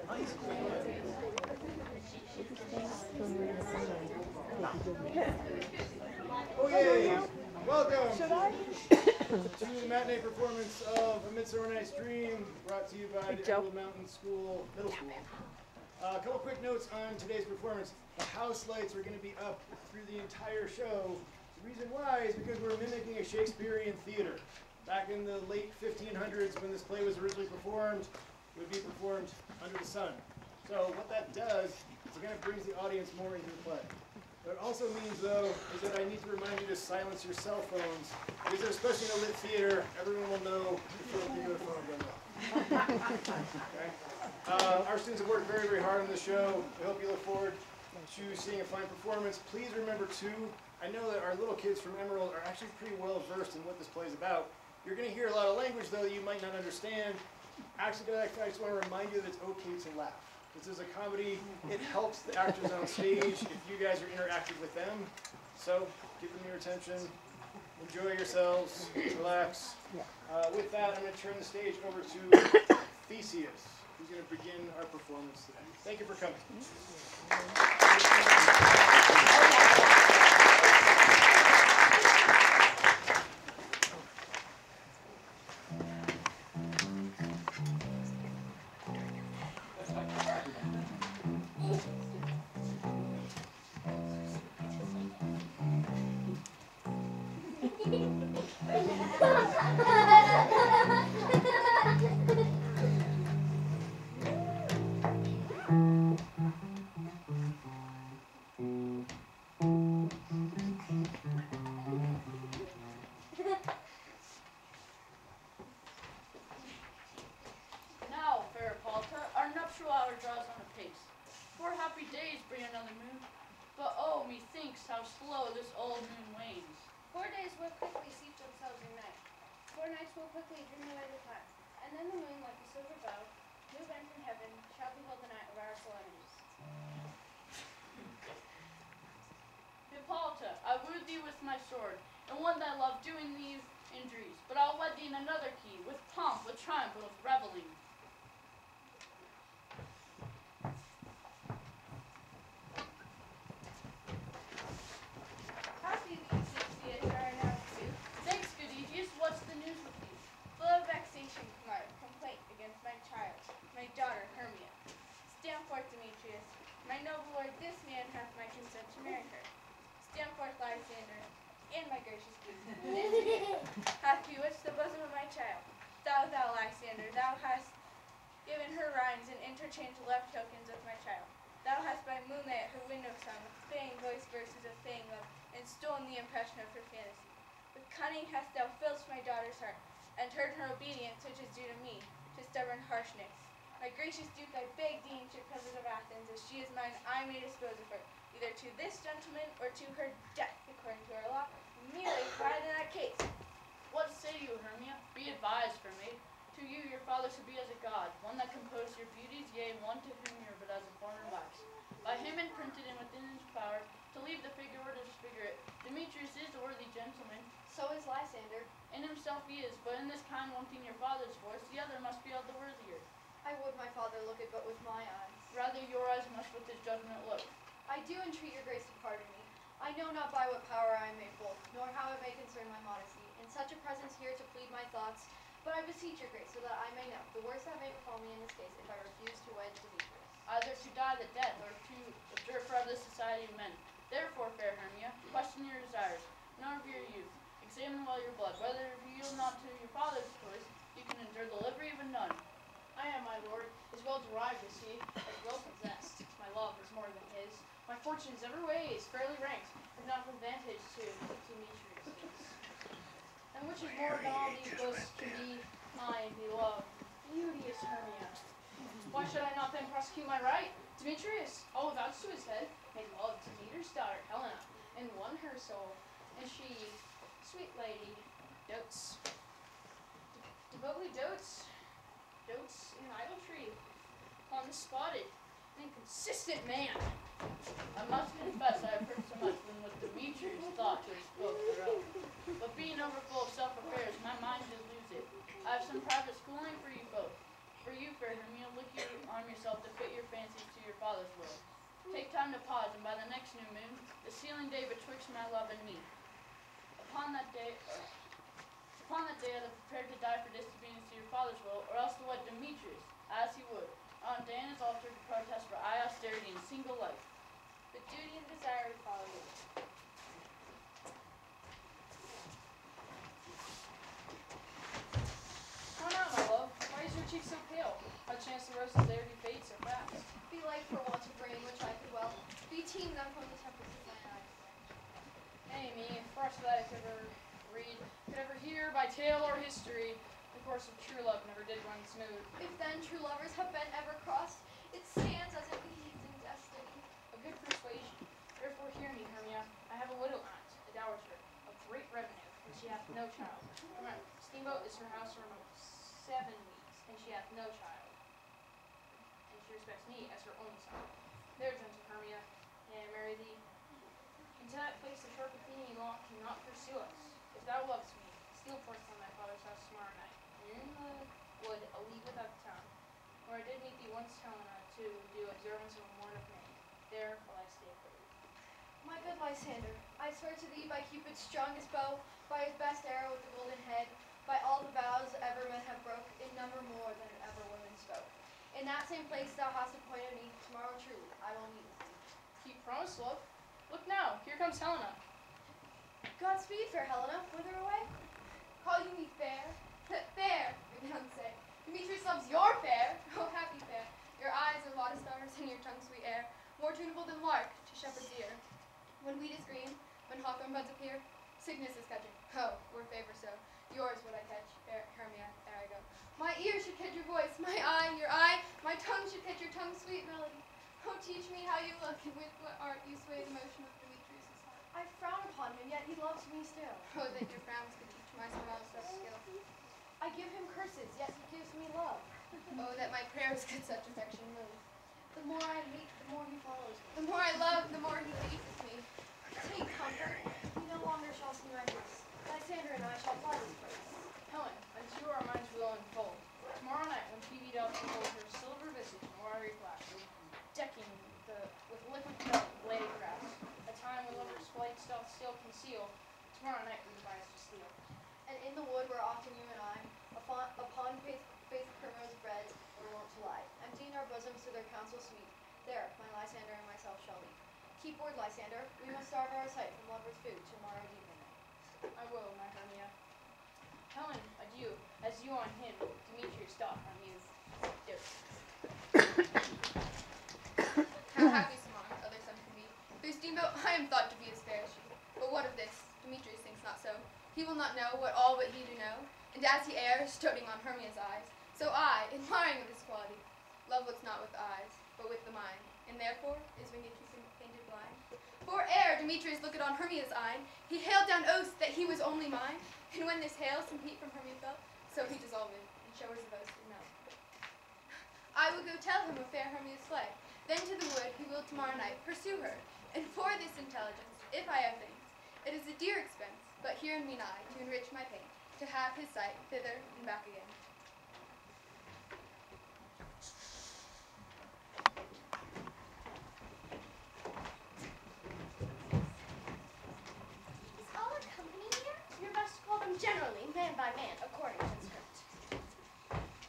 Okay, welcome to the matinee performance of A Midsummer Night's Dream, brought to you by the Edgewood Mountain School Middle School. A couple quick notes on today's performance. The house lights are going to be up through the entire show. The reason why is because we're mimicking a Shakespearean theater. Back in the late 1500s, when this play was originally performed, it would be performed under the sun. So what that does is it kind of brings the audience more into the play. What it also means, though, is that I need to remind you to silence your cell phones, because especially in a lit theater, everyone will know if you don't your phone going off. Okay? Our students have worked very, very hard on this show. We hope you look forward to seeing a fine performance. Please remember, too, I know that our little kids from Emerald are actually pretty well versed in what this play is about. You're going to hear a lot of language, though, that you might not understand. Actually, I just want to remind you that it's okay to laugh. This is a comedy. It helps the actors on stage if you guys are interacting with them. So give them your attention. Enjoy yourselves. Relax. With that, I'm going to turn the stage over to Theseus, who's going to begin our performance today. Thank you for coming. Now, fair Palta, our nuptial hour draws on apace. 4 happy days bring another moon, but oh, methinks how slow this old moon wanes. 4 days will quickly seep themselves in night. 4 nights will quickly dream away the time. And then the moon, like a silver bow, new bent in heaven, shall behold the night of our solemnities. Hippolyta, I wooed thee with my sword, and one that loved doing thee injuries, but I'll wed thee in another key, with pomp, with triumph, and with revelling. Happy these, Theseus, are announced to. Thanks, good Aegeus, what's the news with thee? Full of vexation, complaint against my child, my daughter, Hermia. Stand forth, Demetrius. My noble lord, this man hath my consent to marry her. Stand forth, Lysander, and my gracious king. This man hath bewitched the bosom of my child. Thou, Lysander, thou hast given her rhymes and interchanged love tokens of my child. Thou hast by moonlight at her window sung, feigned voice verses of feigned love, and stolen the impression of her fantasy. With cunning hast thou filched my daughter's heart, and turned her obedience, which is due to me, to stubborn harshness. My gracious Duke, I beg the ancient peasant of Athens, as she is mine, I may dispose of her, either to this gentleman or to her death, according to our law, merely tried in that case. What say you, Hermia? Be advised for me. To you, your father should be as a god, one that composed your beauties, yea, one to whom you are but as a foreigner wax. By him imprinted and within his power, to leave the figure or disfigure it, Demetrius is a worthy gentleman. So is Lysander. In himself he is, but in this kind wanting your father's force, the other must be all the worthier. I would my father look it but with my eyes. Rather your eyes must with his judgment look. I do entreat your grace to pardon me. I know not by what power I am made bold, nor how it may concern my modesty, in such a presence here to plead my thoughts, but I beseech your grace, so that I may know the worst that may befall me in this case, if I refuse to wed Demetrius. Either to die the death, or to abjure from the society of men. Therefore, fair Hermia, question your desires, none of your youth. Examine well your blood, whether you yield not to your father's choice, you can endure the livery of a nun. I am, my lord, as well derived as he, as well possessed. My love is more than his. My fortunes every way is fairly ranked, and not of advantage to Demetrius. And which is more than all these boasts to be mine, beloved, beauteous Hermia. Why should I not then prosecute my right? Demetrius, all without to his head, made love to Meter's daughter, Helena, and won her soul. And she, sweet lady, dotes, devotedly dotes in idolatry, upon the spotted and inconsistent man. I must confess I have heard so much when with Demetrius thought to have spoke thereof. But being overfull of self-affairs, my mind did lose it. I have some private schooling for you both. For you, fair Hermia, look you arm yourself to time to pause, and by the next new moon, the sealing day betwixt my love and me. Upon that day I have prepared to die for disobedience to your father's will, or else to wed Demetrius, as he would, on Diana's altar to protest for austerity and single life. The duty and desire to follow you. How now, my love? Why is your cheek so pale? How chance the roses there do fade so fast? Be light for want of rain, which I could well. Be teem them from the temples of my eyes. Nay, me, for us that I could ever read, could ever hear by tale or history, the course of true love never did run smooth. If then true lovers have been ever crossed, it stands as it leads in destiny. A good persuasion. Therefore hear me, Hermia. I have a widow aunt, a dowager, of great revenue, and she hath no child. Remember, Steamboat is her house for 7 weeks, and she hath no child. And she respects me as her only son. There, gentle Hermia, may I marry thee? Into that place the sharp Athenian law cannot pursue us. If thou lovest me, steal forth from thy father's house tomorrow night, and in the wood a league without the town, where I did meet thee once, Helena, to do observance of a morn of May. There will I stay for thee. My good Lysander, I swear to thee by Cupid's strongest bow, by his best arrow with the golden head, by all the vows ever men have broke, in number more than ever women spoke. In that same place thou hast appointed me, tomorrow truly I will meet with thee. Keep promise, love. Look now, here comes Helena. Godspeed, fair Helena. Whither away? Call you me fair? Fair, your tongue say. Demetrius loves your fair. Oh, happy fair. Your eyes are lot of stars, and your tongue sweet air, more tunable than lark to shepherd's ear. When wheat is green, when hawthorn buds appear, sickness is catching. Oh, were favor so. Yours would I catch, Hermia, ere I go. My ear should catch your voice, my eye, my tongue should catch your tongue's sweet melody. Oh, teach me how you look, and with what art you sway the motion of Demetrius' heart. I frown upon him, yet he loves me still. Oh, that your frowns could teach my smiles such skill. I give him curses, yet he gives me love. Oh, that my prayers could such affection move. The more I hate, the more he follows me. The more I love, the more he pleases me. Take comfort, he no longer shall see my face. Lysander and I shall fly this place. Helen, unto you our minds will unfold. Tomorrow night, when Phoebe doth behold her silver visage and watery flash, decking with liquid felt lady crafts, a time when lover's flight doth still conceal, tomorrow night we devise to steal. And in the wood where often you and I, upon faith primrose bread, were wont to lie, emptying our bosoms to their counsel sweet, there my Lysander and myself shall meet. Keep word, Lysander, we must starve our sight from lover's food tomorrow evening. I will, my Hermia. Helen, adieu, as you on him, Demetrius doth on you. Adieu. How happy Simon, other son can be. Through Steamboat I am thought to be as fair as she. But what of this? Demetrius thinks not so. He will not know what all but he do know. And as he errs, doting on Hermia's eyes, so I, admiring of this quality, love what's not with the eyes, but with the mind. And therefore is Demetrius painted blind. For ere Demetrius looked on Hermia's eye, he hailed down oaths that he was only mine. And when this hail some heat from Hermia fell, so he dissolved in showers of oaths and melt. I will go tell him of fair Hermia's flight. Then to the wood he will tomorrow night pursue her. And for this intelligence, if I have things, it is a dear expense, but here in me nigh, to enrich my pain, to have his sight thither and back again. Is all our company here? You're best to call them generally, man by man, according to the script.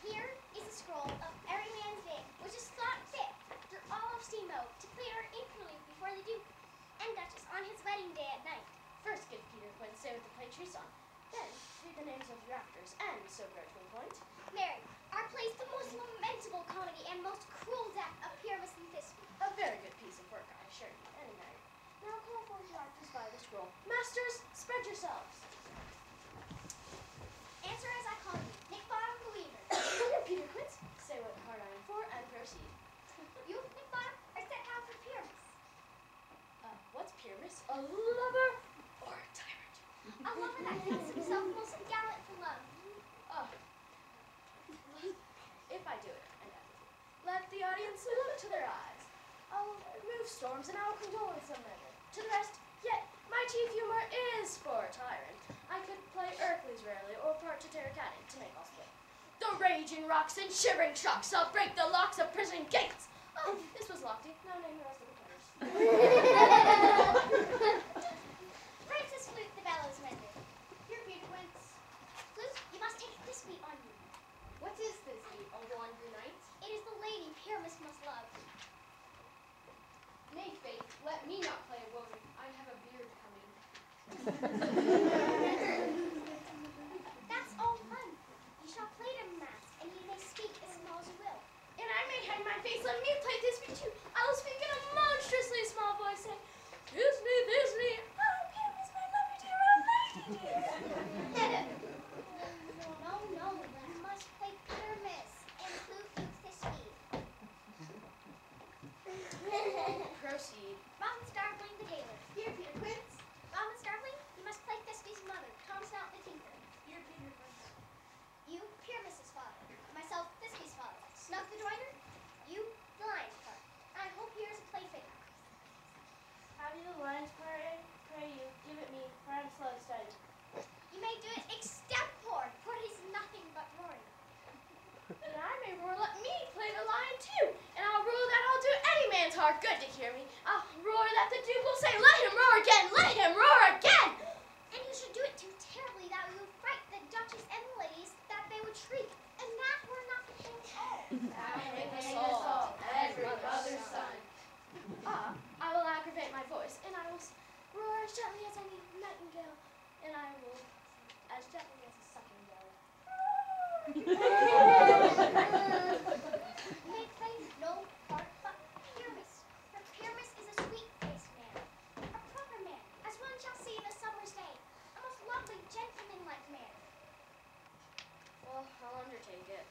Here is a scroll of every man's name, which is thought fit after all of Steamboat to clear equally before the Duke and Duchess on his wedding day at night. First give Peter Quint say with the play treason, then read the names of your actors, and so go to a point. Mary, our play's the most lamentable comedy and most cruel death of Pyramus and Thisbe. A very good piece of work, I assure you, any night. Now call forth your actors by the scroll. Masters, spread yourselves. Answer as I call you. Nick Bottom, believer. Peter Quint, say what card I am for, and proceed. You, Nick Bottom, are set out for Pyramus. What's Pyramus? A lover or a tyrant? A lover that thinks himself most gallant for love. Oh. If I do it, and I do, let the audience look to their eyes. I'll remove storms and I'll condole in some measure. To the rest, yet my chief humor is for a tyrant. I could play Hercules rarely, or part to Terracatin to make all split. The raging rocks and shivering shocks, I'll break the locks of prison gates. Oh, this was lofty. Now name the rest of the players. me play Thisbe too. I will speak in a monstrously small voice, saying, Thisbe, Thisbe, oh, Pyramus, my lovely dear old lady. No, you must play Pyramus and flute you Thisbe. Proceed. Robin Starveling the tailor. Here, Peter Quince. Robin Starveling, you must play Thisbe's mother, Thomas Out the tinker. Here, Peter Quince. You, Pyramus's father. Myself, Thisbe's father. Snug the joiner. You, the lion's part. I hope here's a plaything. Have you the lion's part, eh? Pray you, give it me, for I am slow to study. You may do it extempore, for it is nothing but roaring. And I may roar, let me play the lion too, and I'll roar that I'll do any man's heart good to hear me. I'll roar that the Duke will say, let him roar again, let him roar again! And you should do it too terribly that we would fright the Duchess and the ladies, that they would shriek, and that were not the thing at all. Every mother's son. I will aggravate my voice, and I will roar as gently as any nightingale, and I will as gently as a sucking dove. You may play no part but Pyramus, for Pyramus is a sweet-faced man, a proper man, as one shall see in a summer's day, a most lovely gentleman-like man. Well, I'll undertake it.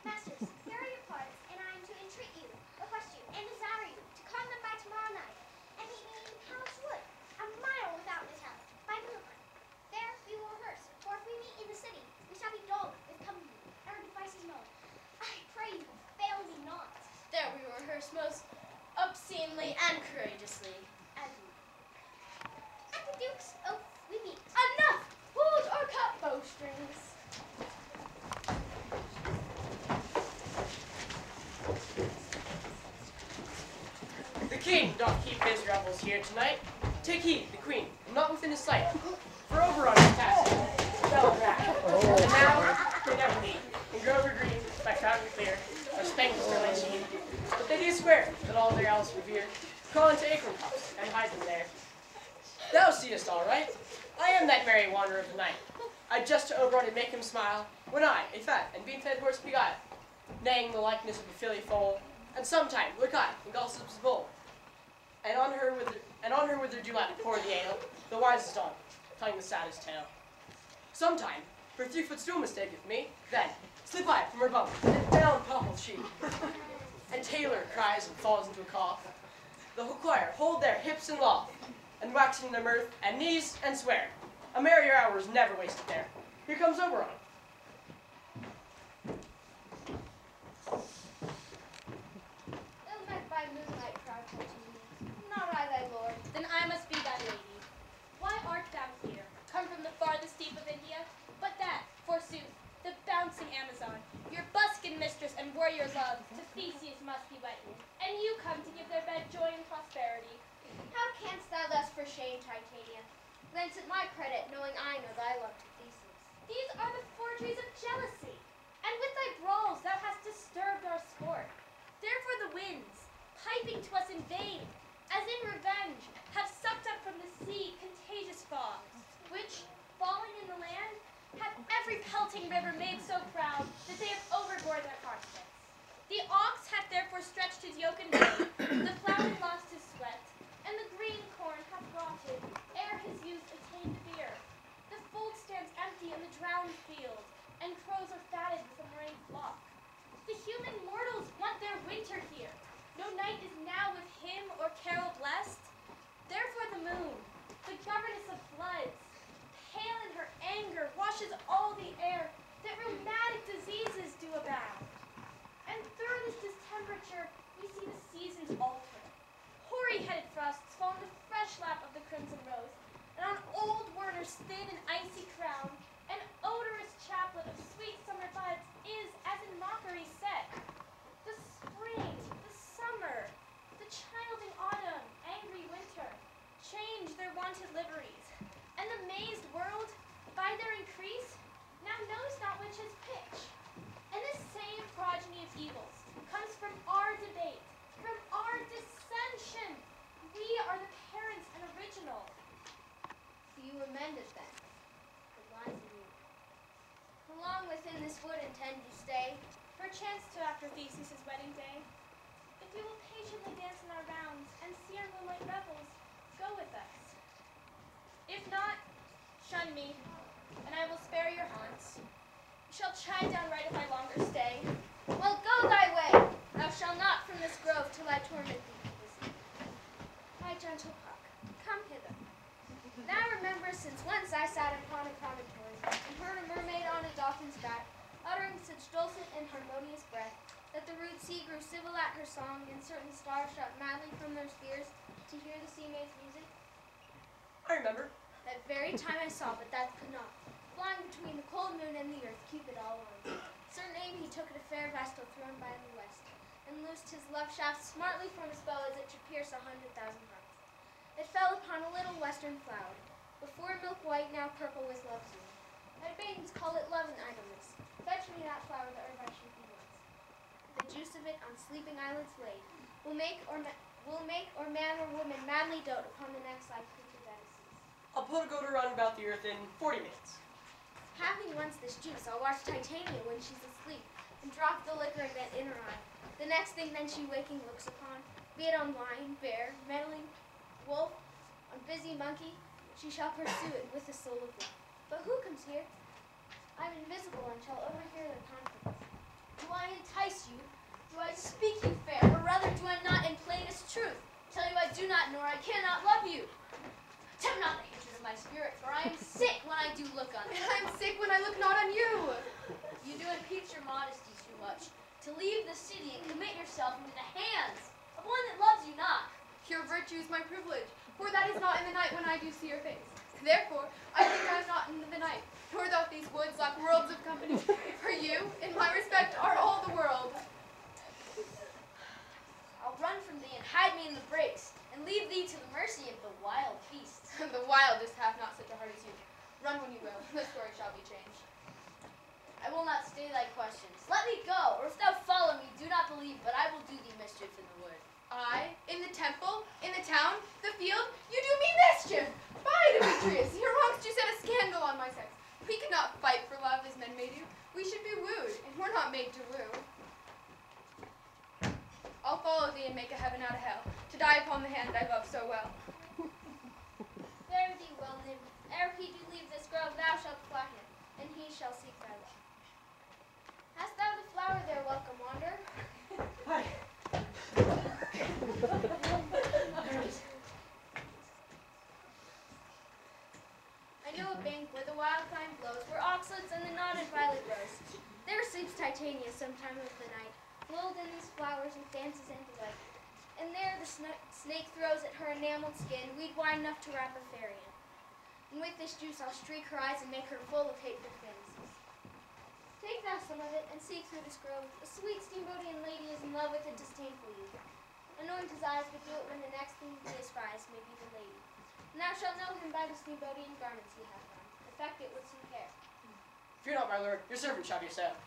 Masters, here are your parts, and I am to entreat you, request you, and desire you to come them by tomorrow night, and meet me in Palace Wood, a mile without the town, by moonlight. There we will rehearse, for if we meet in the city, we shall be dull with company, and our devices known. I pray you, fail me not. There we rehearse most obscenely and courageously. At the Duke's oath we meet. Enough! Hold or cut bowstrings. The king doth keep his revels here tonight. Take heed, the queen, not within his sight. For Oberon is passing, fell back. And now they never meet. In Grover Green, by Fountain Clear, or Spangles for my sheen. But they do swear that all their else revere, call into acorn cups and hide them there. Thou seest all right. I am that merry wanderer of the night. I just to Oberon and make him smile, when I, a fat and bean-fed horse beguile, neighing the likeness of a filly foal, and sometime look I in gossip's bowl. And on her with their duet pour the ale, the wisest on, telling the saddest tale. Sometime, for 3-foot stool mistaketh me, then slip I from her bump, and down topples she. And Taylor cries and falls into a cough. The whole choir hold their hips and laugh, and waxing their mirth, and neeze and swear. A merrier hour is never wasted there. Here comes Oberon. Ill met by moonlight, proud Titania. Not I thy lord, then I must be thy lady. Why art thou here, come from the farthest deep of India? But that, forsooth, the bouncing Amazon, your buskin mistress and warrior love, to Theseus must be wedded, and you come to give their bed joy and prosperity. How canst thou thus for shame, Titania? Glance at my credit, knowing I know thy love to Theseus. These are the forgeries of jealousy, and with thy brawls thou hast disturbed our sport. Therefore the winds, piping to us in vain, as in revenge, have sucked up from the sea contagious fogs, which, falling in the land, have every pelting river made so proud that they have overborne their continents. The ox hath therefore stretched his yoke in vain, the plowman lost his sweat, and the green corn hath rotted ere his youth attained beer. The fold stands empty in the drowned field, and crows are fatted with a murrain flock. The human mortals want their winter here. No night is now with him or carol blessed. Therefore the moon, the governess of floods, pale in her anger, washes all the air, that rheumatic diseases do abound. And through this distemperature, we see the seasons alter. Hoary-headed frosts fall in the fresh lap of the crimson rose, and on old Werner's thin and icy crown, an odorous chaplet of sweet summer buds is, as in mockery, set. The spring, the summer, the childing autumn, angry winter, change their wonted liveries, and the mazed world, by their increase, now knows not which is pitch. And this same progeny of evils comes from our debate, from our dissension. We are the parents and original. So you amend it then. It lies in you. How long within this wood intend you stay? Perchance till after Theseus' wedding day. me, and I will spare your haunts. You shall chide down right if I longer stay. Well, go thy way. Thou shalt not from this grove till I torment thee be busy. My gentle puck, come hither. Now remember, since once I sat upon a promontory, and heard a mermaid on a dolphin's back, uttering such dulcet and harmonious breath, that the rude sea grew civil at her song, and certain stars shot madly from their spheres to hear the sea maid's music. I remember. That very time I saw, but that could not. Flying between the cold moon and the earth, Cupid all on. Certain aim he took at a fair vestal thrown by in the west, and loosed his love shaft smartly from his bow as it should pierce 100,000 hearts. It fell upon a little western cloud, before milk white, now purple was love's moon. My maidens call it love and idleness. Fetch me that flower that ever I should be once. The juice of it on sleeping eyelids laid will make or man or woman madly dote upon the next life creature that it sees. I'll put a goat around about the earth in 40 minutes. Having once this juice, I'll watch Titania when she's asleep, and drop the liquor in her eye. The next thing then she waking looks upon, be it on lion, bear, meddling wolf, on busy monkey, she shall pursue it with the soul of love. But who comes here? I'm invisible and shall overhear their conference. Do I entice you? Do I speak you fair, or rather do I not in plainest truth tell you I do not nor I cannot love you? Tempt not the hatred of my spirit, for I am sick when I do look on you. And I'm sick when I look not on you. You do impeach your modesty too much, to leave the city and commit yourself into the hands of one that loves you not. Your virtue is my privilege, for that is not in the night when I do see your face. Therefore, I think I am not in the night, nor doth these woods lack worlds of company. For you, in my respect, are all the world. I'll run from thee and hide me in the brakes, and leave thee to the mercy of the wild beasts. The wildest hath not such a heart as you. Run when you will, the story shall be changed. I will not stay thy questions. Let me go, or if thou follow me, do not believe, but I will do thee mischief in the wood. I, in the temple, in the town, the field, you do me mischief! By Demetrius, your wrongs do set a scandal on my sex. We could not fight for love as men may do. We should be wooed, and we're not made to woo. I'll follow thee and make a heaven out of hell, to die upon the hand I love so well. Fare thee well, nymph. Ere he do leave this grove, thou shalt fly him, and he shall seek thy love. Hast thou the flower there, welcome wanderer? Hi. I know a bank where the wild thyme blows, where oxlids and the knotted violet grows. There sleeps Titania some time of the night, lulled in these flowers with dances and delight. And there the snake throws at her enameled skin weed wine enough to wrap a fairy in. And with this juice I'll streak her eyes and make her full of hateful fantasies. Take thou some of it and seek through this grove. A sweet steamboatian lady is in love with a disdainful youth. Anoint his eyes, but do it when the next thing he espies may be the lady. And thou shalt know him by the steamboatian garments he hath on. Effect it with some care. Fear not, my lord, your servant shall be set.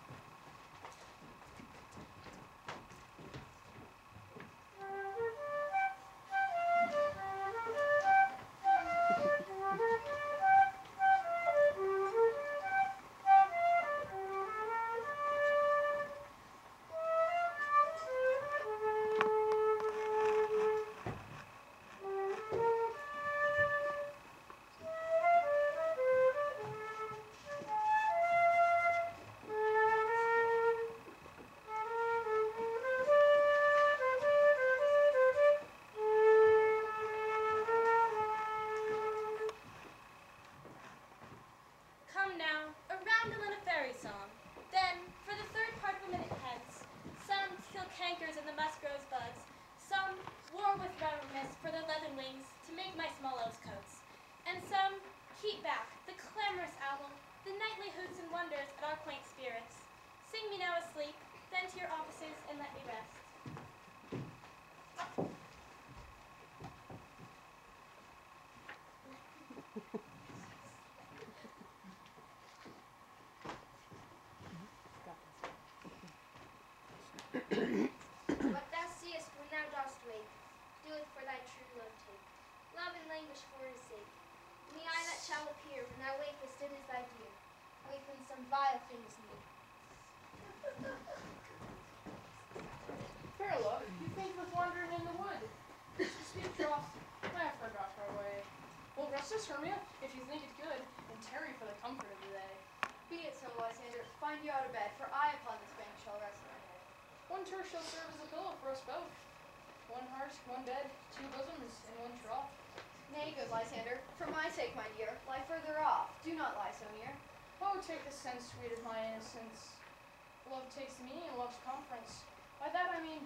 What thou seest when thou dost wake, do it for thy true love take. Love and languish for his sake. And the eye that shall appear when thou wakest, it is thy dear. Wake when some vile thing is near. Fair love, you think with wandering in the wood. To speak troth, I have forgot our way. Well, rest us, Hermia, if you think it good, and tarry for the comfort of the day. Be it so, Lysander. Find you out of bed, for I upon this bank shall rest my head. One turf shall serve as a pillow for us both. One heart, one bed, two bosoms, and one trough. Nay, good Lysander, for my sake, my dear, lie further off. Do not lie so near. Oh, take the sense, sweet of my innocence. Love takes the meaning and love's conference. By that I mean,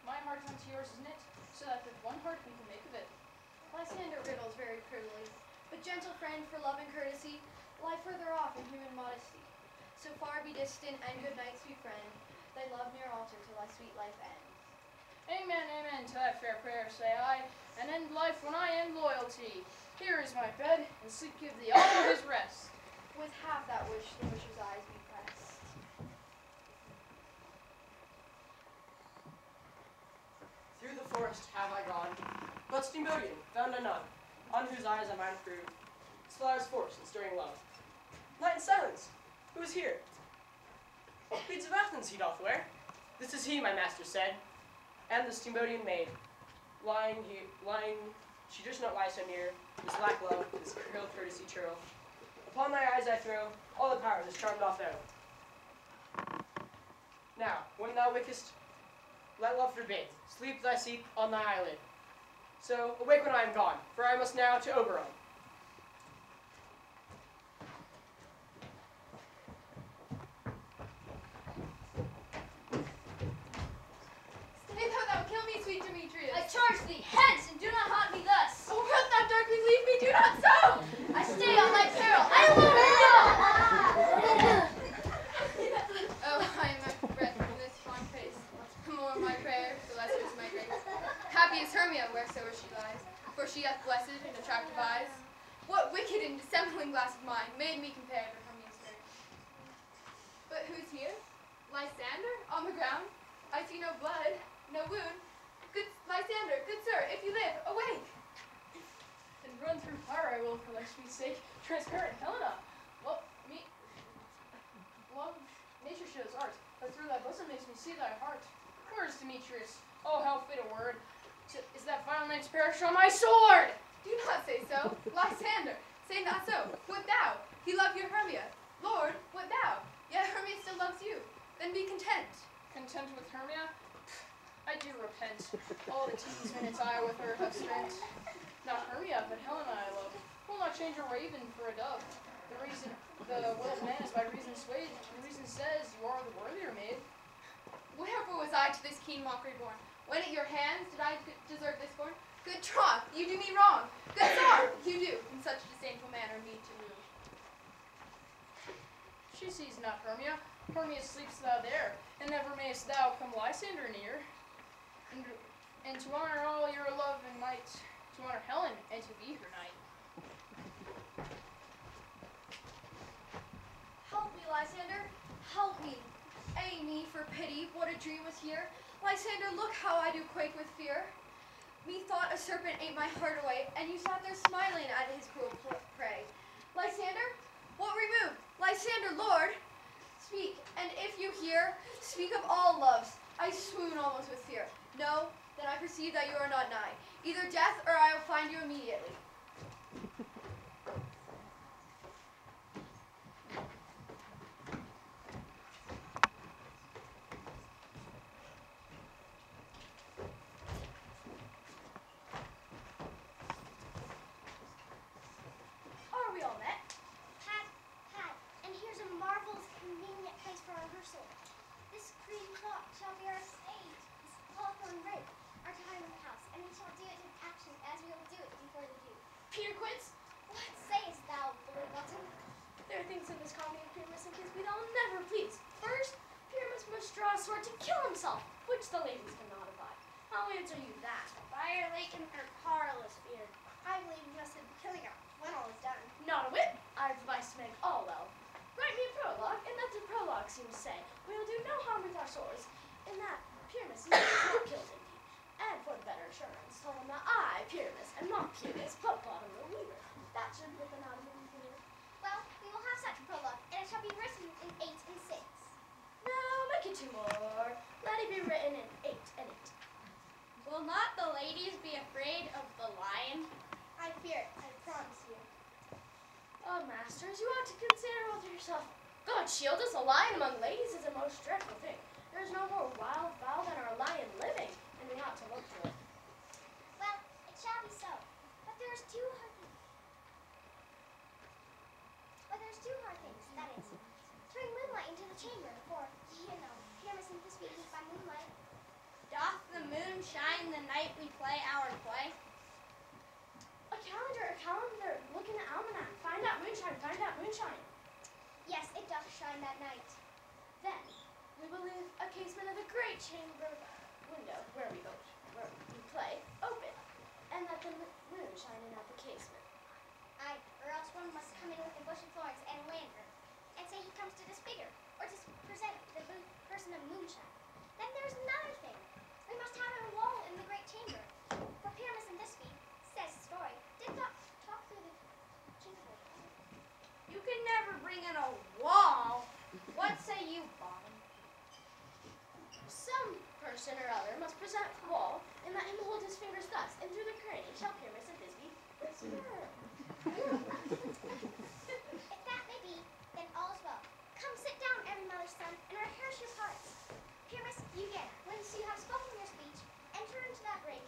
my heart unto yours is knit, so that with one heart we can make of it. Lysander riddles very prettily, but gentle friend, for love and courtesy, lie further off in human modesty. So far be distant, and good night, sweet friend, thy love near altar till thy sweet life end. Amen, amen, to that fair prayer say I, and end life when I end loyalty. Here is my bed, and sleep give thee all his rest. With half that wish, the wisher's eyes be pressed. Through the forest have I gone, but Steamboatian found I none, on whose eyes I might approve. Still I was forced in stirring love. Night and silence, who is here? Beads of Athens he doth wear. This is he, my master said, and the Steamboatian maid. Lying, she durst not lie so near, this lack love, this real courtesy churl. Upon thy eyes I throw all the power this charm doth owe. Now, when thou wakest, let love forbid, sleep thy seat on thy eyelid. So awake when I am gone, for I must now to Oberon. Stay thou kill me, sweet Demetrius. I charge thee, hence, and do not haunt me thus. Oh, wilt thou darkly leave me? Do not so! I stay on thy peril. I won't go. Oh, I am out of breath from this fond face. The more my prayer, the lesser is my grace. Happy is Hermia, wheresoever she lies, for she hath blessed and attractive eyes. What wicked and dissembling glass of mine made me compare to Hermia's fair? But who's here? Lysander, on the ground. I see no blood, no wound. Good Lysander, good sir, if you live, awake! And run through fire I will for thy sweet sake. Transparent Helena, love nature shows art, but through thy bosom makes me see thy heart. Where is Demetrius? Oh, how fit a word is that vile knight's perish on my sword! Do not say so. Lysander, say not so. What thou? He loved your Hermia. Lord, what thou? Yet Hermia still loves you. Then be content. Content with Hermia? I do repent. All the tedious minutes I with her have spent. Not Hermia, but Helena I love. Will not change a raven for a dove. The will of man is by reason swayed, and reason says you are the worthier maid. Wherefore was I to this keen mockery born? When at your hands did I deserve this scorn? Good troth, you do me wrong. Good sword, you do, in such disdainful manner me to move. She sees not Hermia. Hermia sleeps thou there, and never mayest thou come Lysander near. And to honor all your love and might, to honor Helen, and to be her knight. Help me, Lysander, help me. Ay me, for pity, what a dream was here. Lysander, look how I do quake with fear. Methought a serpent ate my heart away, and you sat there smiling at his cruel prey. Lysander, what removed? Lysander, Lord, speak, and if you hear, speak of all loves. I swoon almost with fear. No, then I perceive that you are not nigh. Either death, or I will find you immediately. Are we all met? Pat, and here's a marvelous convenient place for our rehearsal. This green clock shall be our stage, this hawthorn rig, our time in the house, and we shall do it in action as we will do it before the dew. Peter Quince, What sayest thou, Lord Button? there are things in this comedy of Pyramus and Thisbe that will never please. First, Pyramus must draw a sword to kill himself, which the ladies cannot abide. I'll answer you that. Fire lake and her parlous fear. I believe you must have been killing her when all is done. Not a whit. I've advised to make all well. Write me a prologue, and let the prologue seem to say, we will do no harm with our swords, and that Pyramus is not killed indeed. And for the better assurance, tell them that I, Pyramus, am not Pyramus, but bottom the weaver. That should put them out of anything. Well, we will have such a prologue, and it shall be written in 8 and 6. No, make it 2 more. Let it be written in 8 and 8. Will not the ladies be afraid of the lion? I fear it, I promise you. Masters, shield us, a lion among ladies is a most dreadful thing. There is no more wild fowl than our lion living, and we ought to look to it. Well, it shall be so. But there's two hard things. That is, to bring moonlight into the chamber, for, Pyramus and Thisbe eat by moonlight. Doth the moon shine the night we play our play? A calendar, look in the almanac. Find out moonshine. Yes, it doth shine that night. Then, we will leave a casement of the great chamber window where we play open, and let the moon shine in at the casement. Aye, or else one must come in with a bush of thorns and a lantern, and say he comes to disfigure, or to present the person of moonshine. Then there's another thing. We must have a wall in the great chamber, for Pyramus and Thisbe, says the story, did not talk through the chinkhole. You can never bring in a wall. What say you, Bottom? Some person or other must present the wall, and let him hold his fingers thus, and through the cranny shall Pyramus and Thisbe whisper. If that may be, then all's well. Come sit down, every mother's son, and rehearse your parts. Pyramus, you again, once you have spoken your speech, enter into that break,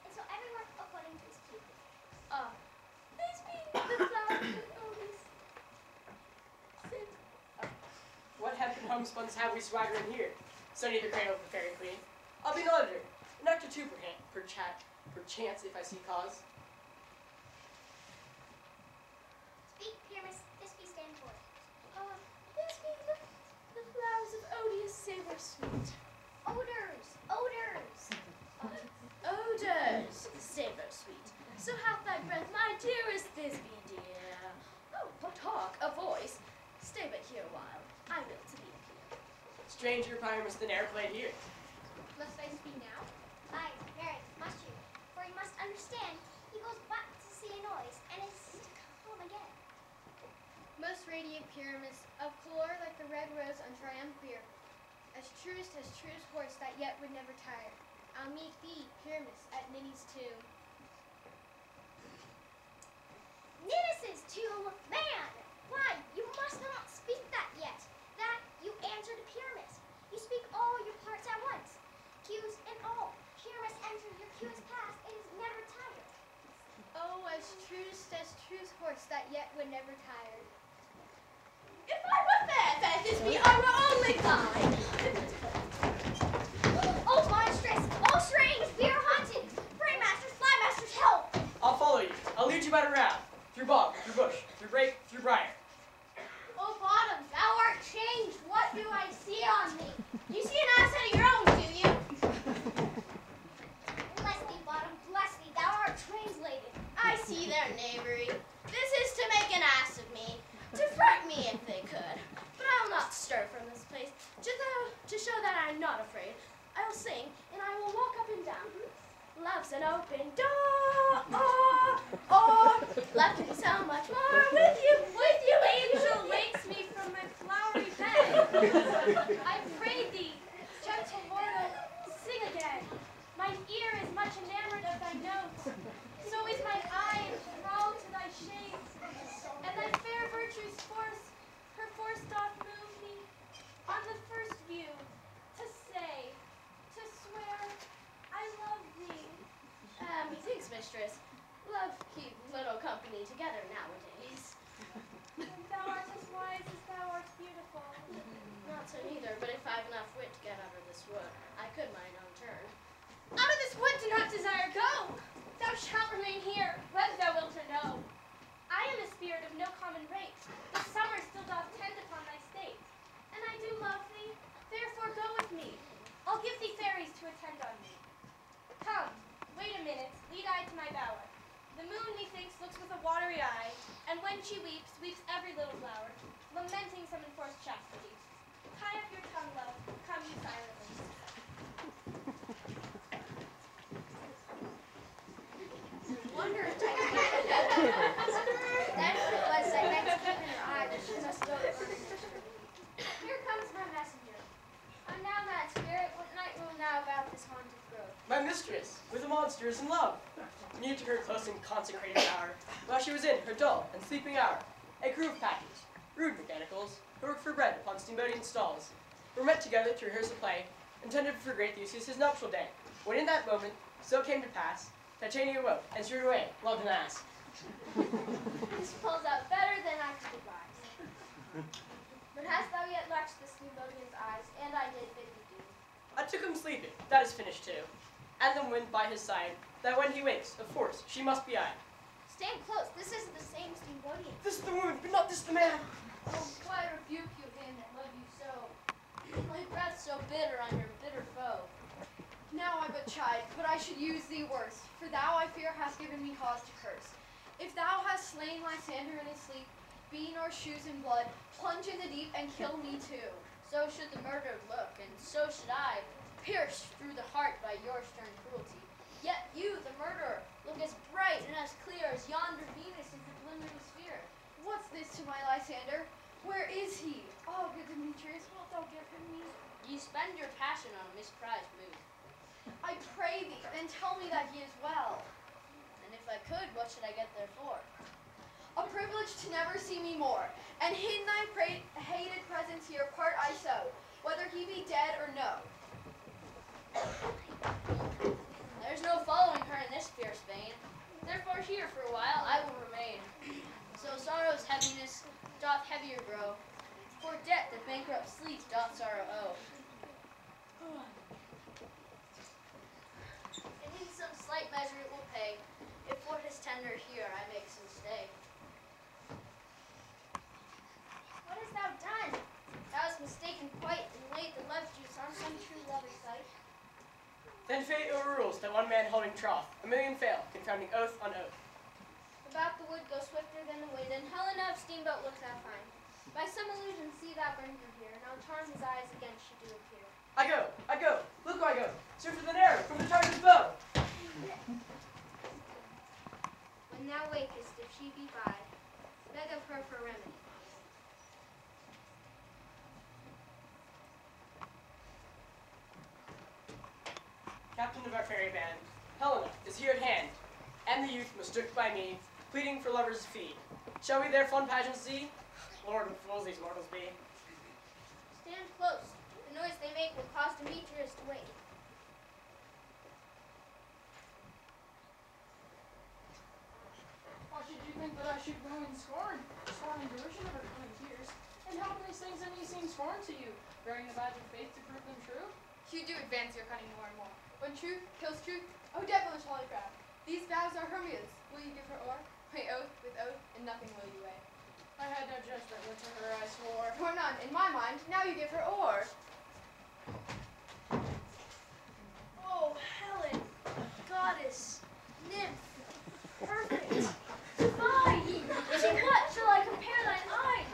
and so everyone according to his cue. Thisbe, the flower of Otis. What hempen homespuns have we swaggering here? Sunny the cradle of the fairy queen. I'll be an auditor, an actor too, perchance if I see cause. Speak, Pyramus, Thisbe stand forth. Thisbe, the flowers of Odious savor sweet. Odors! Odors, savor sweet. So hath thy breath, my dearest Thisbe, dear. Oh, what talk, a voice. Stay but here a while. I will to thee appear. Stranger Pyramus than e'er played here. Must I speak now? Aye, marry, must you. For you must understand, he goes back to see a noise, and is to come home again. Most radiant Pyramus, of color like the red rose on triumphir, as truest horse that yet would never tire. I'll meet thee, Pyramus, at Ninny's tomb. Ninnis's tomb, man! Why, you must not speak that yet. That you answer to Pyramus. You speak all your parts at once. Cues and all. Pyramus enters, your cue is past, it is never tired. Oh, as truest horse that yet would never tire. If I were fair, Thisbe, I were only thine. Oh, monstrous! Oh, strange! We are haunted! Pray, masters, fly, masters, help! I'll follow you. I'll lead you by the round. Through bog, through bush, through brake, through briar. Oh, Bottom, thou art changed. What do I see on thee? You see an asset of your own, do you? Bless thee, Bottom, bless thee, thou art translated. I see their knavery. This is to make an ass of me, to fright me if they could. But I'll not stir from this place, to show that I'm not afraid. I will sing, and I will walk up and down. Love's an open door, love can be so much more with you, Angel wakes me from my flowery bed. I pray thee, gentle mortal, sing again. Mine ear is much enamored of thy notes. So is mine eye enthralled to thy shades. And thy fair virtue's force, her force doth move me on the first view to say, to swear, I love thee. Methinks, mistress, love keep little company together nowadays. Thou art as wise as thou art beautiful. Not so neither, but if I've enough wit to get out of this wood, I could mine own turn. Out of this wood do not desire go. Thou shalt remain here, whether thou wilt or no. I am a spirit of no common rate. The summer still doth tend upon thy state. And I do love thee, therefore go with me. I'll give thee fairies to attend on me. Come, wait a minute, lead I to my bower. The moon, methinks, looks with a watery eye, and when she weeps, weeps every little flower, lamenting some enforced chastity. Tie up your tongue, love, come you silently. Wonder if I could get then it was that next look in her eye that she must go to Here comes my messenger. Now, mad spirit, what night will now about this haunted grove? My mistress, with a monster, is in love. Near to her close and consecrated hour, while she was in her dull and sleeping hour, a groove package, rude mechanicals, who worked for bread upon steamboating stalls, were met together to rehearse a play intended for great Theseus' nuptial day, when in that moment, so came to pass, Titania awoke, and straight away loved an ass. This pulls out better than I could devise. But hast thou yet latched the steamboatian's eyes, and I did bid thee do. I took him sleeping, that is finished too, and the wind by his side, that when he wakes, of force, she must be I. Stand close, this isn't the same steamboatian. This is the woman, but not this the man. Oh, why rebuke you him that love you so? My breath so bitter on your bitter foe. Now I but chide, but I should use thee worse, for thou, I fear, hast given me cause to curse. If thou hast slain Lysander in his sleep, be nor shoes in blood, plunge in the deep and kill me too. So should the murdered look, and so should I, pierced through the heart by your stern cruelty. Yet you, the murderer, look as bright and as clear as yonder Venus in her glimmering sphere. What's this to my Lysander? Where is he? Oh, good Demetrius, wilt thou give him me? Ye spend your passion on a misprized mood. I pray thee, then tell me that he is well. And if I could, what should I get therefore? A privilege to never see me more, and in thy hated presence here part I so, whether he be dead or no. There's no following her in this fierce vein. Therefore here for a while I will remain. So sorrow's heaviness doth heavier grow, for debt that bankrupt sleep doth sorrow owe. And in some slight measure it will pay, if for his tender here I make some stay. What hast thou done? Thou hast mistaken quite, and laid the love juice on some true lover's sight. Then fate overrules that one man holding troth, a million fail, confounding oath on oath. About the wood go swifter than the wind, and Helena of steamboat look thou find. By some illusion see thou bring her here, and on charm his eyes again she do appear. I go, look where I go, swift with an arrow from the Tartar's bow. When thou wakest, if she be by, beg of her for remedy. Captain of our fairy band, Helena is here at hand, and the youth mistook by me, pleading for lovers' fee. Shall we their fond pageants see? Lord, what fools these mortals be. Stand close. The noise they make will cause Demetrius to wake. Why should you think that I should grow in scorn and derision of her coming tears? And how can these things any seem scorn to you, bearing the badge of faith to prove them true? You do advance your cunning more and more. When truth kills truth, oh devilish holy crap. These vows are Hermia's. Will you give her o'er? Weigh oath with oath, and nothing will you weigh. I had no judgment, but to her I swore. For none, in my mind, now you give her o'er. Oh, Helen, goddess, nymph, perfect, divine! To what shall I compare thine eye?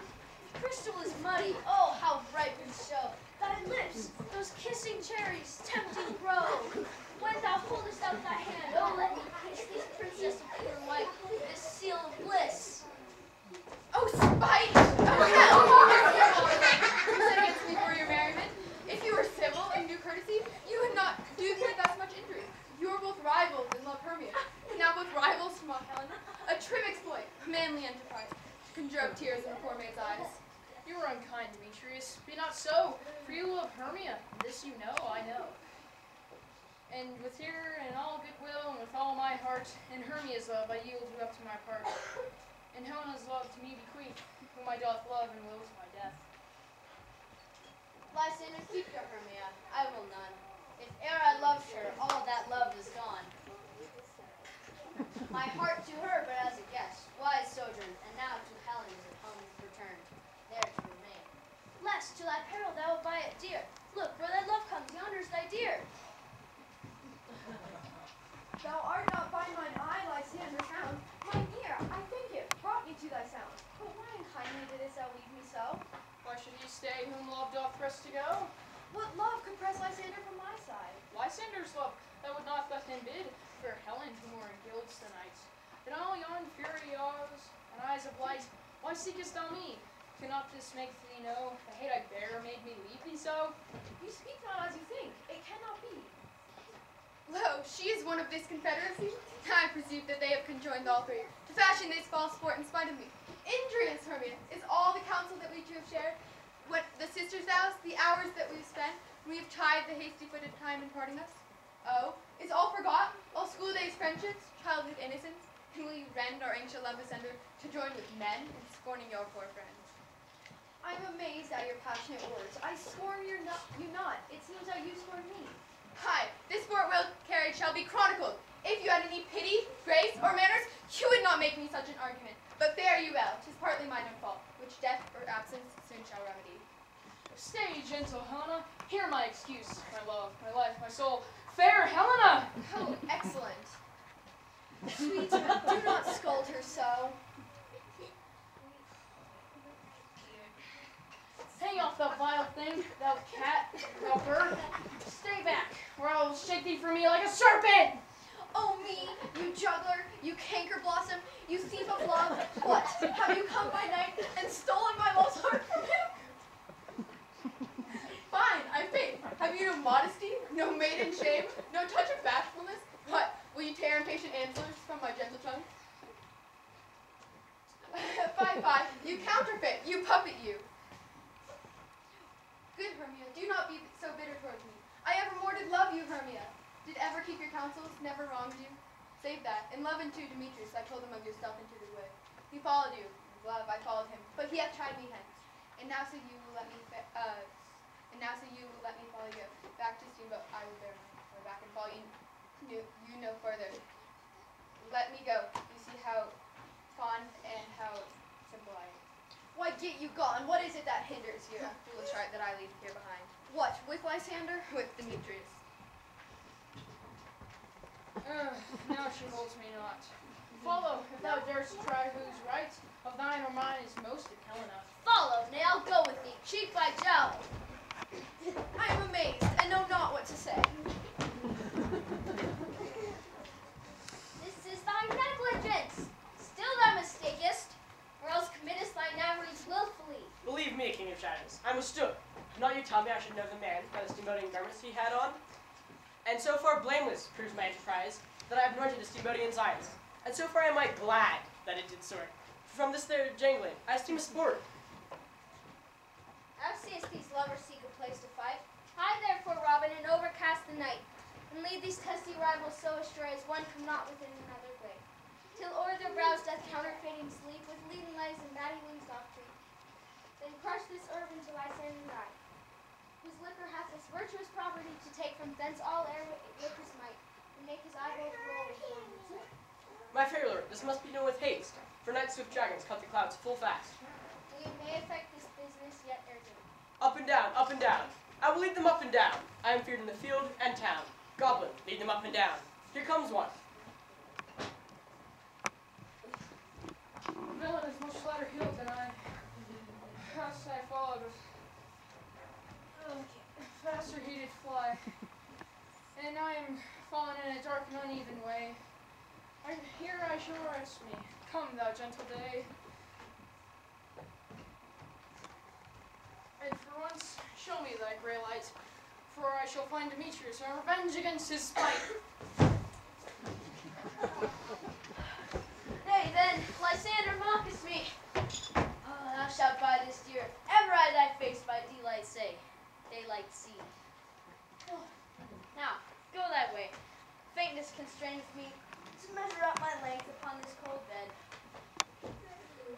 Crystal is muddy, oh, how bright we show. Thy lips, those kissing cherries, tempting grow. When thou holdest out thy hand, oh, let me kiss this princess of pure white, this seal of bliss. Oh, spite! Oh, hell! Set against me for your merriment. If you were civil and do courtesy, you would not do me thus much injury. You are both rivals in love Hermia, and now both rivals from mock Helena. A trim exploit, a manly enterprise, to conjure up tears in a poor maid's eyes. You are unkind, Demetrius. Be not so, for you love Hermia. This you know, I know. And with here and all goodwill, and with all my heart, in Hermia's love I yield you up to my part. And Helena's love to me bequeath, whom I doth love and will to my death. Lysander, keep your Hermia, I will none. If e'er I loved her, all that love is gone. My heart to her, but as a guest, wise sojourn, and now to Helen is at home returned, there to remain. Lest to thy peril thou wilt buy it dear. Look, where thy love comes, yonder's thy dear. Thou art not by mine eye, Lysander, found. Mine ear, I think it, brought me to thy sound. But why unkindly didst thou leave me so? Why should he stay whom love doth press to go? What love could press Lysander from my side? Lysander's love, that would not let him bid, for Helen who more in guilds tonight. In all yon fury eyes and eyes of light, why seekest thou me? Cannot this make thee know the hate I bear made me leave thee so? You speak not as you think, it cannot be. Lo, she is one of this confederacy. I perceive that they have conjoined all three, to fashion this false sport in spite of me. Injurious, Hermia, is all the counsel that we two have shared. What the sisters' vows, the hours that we've spent, we've tried the hasty-footed time in parting us. Oh, is all forgot? All school days friendships, childhood innocence? Can we rend our ancient love asunder to join with men in scorning your poor friends? I'm amazed at your passionate words. I scorn you not. It seems that you scorn me. Hi, this sport well carried shall be chronicled. If you had any pity, grace, or manners, you would not make me such an argument. But fare you well, 'tis partly mine own fault, which death or absence soon shall remedy. Stay, gentle Helena. Hear my excuse, my love, my life, my soul. Fair Helena! Oh, excellent. Sweet, do not scold her so. Hang off, thou vile thing, thou cat, thou bird. Stay back, or I will shake thee from me like a serpent! Oh me, you juggler, you canker blossom, you thief of love. What, have you come by night and stolen my love's heart from him? Fine, I faith. Have you no modesty, no maiden shame, no touch of bashfulness? What, will you tear impatient answers from my gentle tongue? Fie, you counterfeit, you puppet you. Good Hermia, do not be so bitter towards me. I evermore did love you, Hermia. Did ever keep your counsels, never wronged you? Save that. In love unto Demetrius, I told him of yourself into the way. He followed you. In love, I followed him. But he hath tried me hence. And now so you will let me follow you. Back to steamboat, I will bear my back and follow you no further. Let me go. You see how fond and how simple I am. Why get you gone? What is it that hinders you? That foolish heart that I leave here behind. What, with Lysander? With Demetrius. Now she holds me not. Follow, if thou darest to try whose right of thine or mine is most in Helena. Follow, nay, I'll go with thee, cheek by jowl. I am amazed, and know not what to say. This is thy negligence. Still thou mistakest, or else committest thine avarice willfully. Believe me, King of Shadows, I mistook. Not you tell me I should know the man by the steamboating garments he had on? And so far blameless proves my enterprise, that I have anointed a steamboating eyes. And so far am I glad that it did sort. From this there jangling, I esteem a sport. Thou seest these lovers seek a place to fight. Hie therefore, Robin, and overcast the night, and lead these testy rivals so astray as one come not within another way. Till o'er their brows doth counterfeiting sleep, with leading lies and batty wings doth creep. Then crush this herb into Lysander's eye, whose liquor hath this virtuous property to take from thence all air liquor's might, and make his eyeballs roll with wine. My fair lord, this must be done with haste, for night swift dragons cut the clouds full fast. We may effect this business yet ere day. Up and down, up and down. I will lead them up and down. I am feared in the field and town. Goblin, lead them up and down. Here comes one. The villain is much lighter heeled than I. Fast I followed with faster he did fly. And I am fallen in a dark and uneven way. Here I shall rest me. Come, thou gentle day. And for once, show me thy grey light, for I shall find Demetrius and revenge against his spite. Nay, then, Lysander mockest me. Oh, thou shalt by this dear, ever I thy face by daylight see. Oh, now, go thy way. Faintness constraineth me to measure up my length upon this cold bed.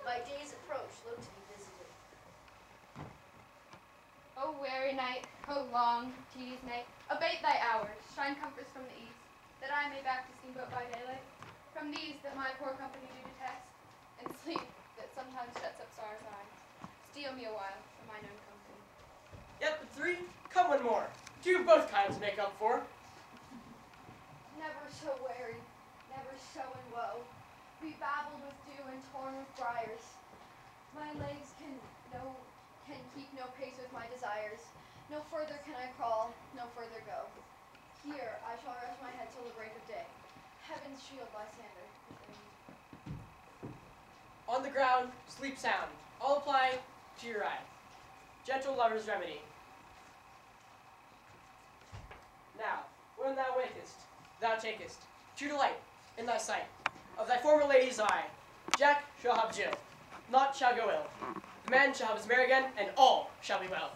By day's approach, look to be visited. O weary night, O long, tedious night, abate thy hours, shine comforts from the east, that I may back to steamboat by daylight. From these that my poor company do detest, and sleep that sometimes shuts up sorrow's eyes. Steal me a while from mine own company. Yet but three? Come one more. Two of both kinds make up for. Never so weary, never so in woe, bebabbled with dew and torn with briars. My legs can keep no pace with my desires. No further can I crawl, no further go. Here I shall rest my head till the break of day. Heaven's shield, Lysander. On the ground, sleep sound. All apply to your eye. Gentle lover's remedy. Now, when thou wakest, thou takest true delight in thy sight of thy former lady's eye. Jack shall have Jill. naught shall go ill. The man shall have his mare again, and all shall be well.